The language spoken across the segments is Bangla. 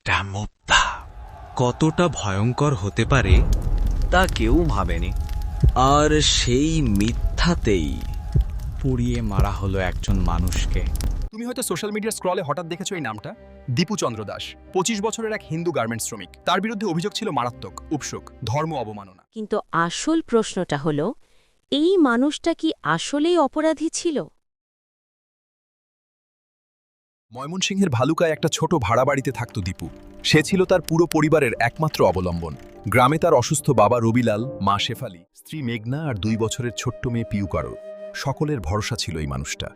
একটা মুক্তা কতটা ভয়ঙ্কর হতে পারে তা কেউ ভাবেনি। আর সেই মিথ্যাতেই পুড়িয়ে মারা হলো একজন মানুষকে। তুমি হয়তো সোশ্যাল মিডিয়ার স্ক্রলে হঠাৎ দেখেছো এই নামটা, দীপু চন্দ্র দাস, 25 বছরের এক হিন্দু গার্মেন্টস শ্রমিক। তার বিরুদ্ধে অভিযোগ ছিল মারাত্মক, উপসুক, ধর্ম অবমাননা। কিন্তু আসল প্রশ্নটা হলো, এই মানুষটা কি আসলেই অপরাধী ছিল? ময়মনসিংহের ভালুকায় একটা ছোট ভাড়া বাড়িতে থাকত দীপু। সে ছিল তার পুরো পরিবারের একমাত্র অবলম্বন। গ্রামে তার অসুস্থ বাবা রবিলাল, মা শেফালি, স্ত্রী মেঘনা আর 2 বছরের ছোট্ট মেয়ে পিউকারো। সকলের ভরসা ছিল এই মানুষটা।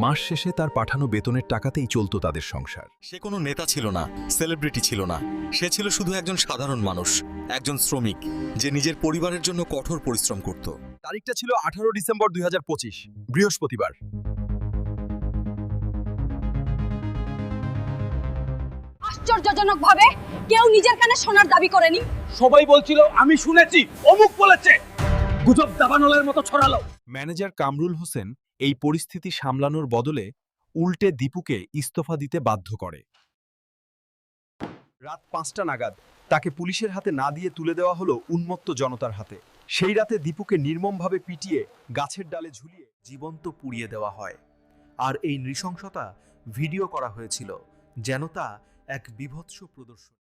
মাস শেষে তার পাঠানো বেতনের টাকাতেই চলত তাদের সংসার। সে কোনো নেতা ছিল না, সেলিব্রিটি ছিল না। সে ছিল শুধু একজন সাধারণ মানুষ, একজন শ্রমিক, যে নিজের পরিবারের জন্য কঠোর পরিশ্রম করত। তারিখটা ছিল 18 ডিসেম্বর 2025, বৃহস্পতিবার। আশ্চর্যজনকভাবে কেউ নিজের কানে শোনার দাবি করেনি। সবাই বলছিল আমি শুনেছি, অমুক বলেছে, গুজব দাবানলের মতো ছড়ালো। ম্যানেজার কামরুল হোসেন এই পরিস্থিতি সামলানোর বদলে উল্টে দীপুকে ইস্তফা দিতে বাধ্য করে। রাত 5টা নাগাদ তাকে পুলিশের হাতে না দিয়ে তুলে দেওয়া হলো উন্মত্ত জনতার হাতে। সেই রাতে দীপুকে নির্মমভাবে পিটিয়ে গাছের ডালে ঝুলিয়ে জীবন্ত পুড়িয়ে দেওয়া হয়। আর এই নৃশংসতা ভিডিও করা হয়েছিল, যেন তা এক বীভৎস প্রদর্শন।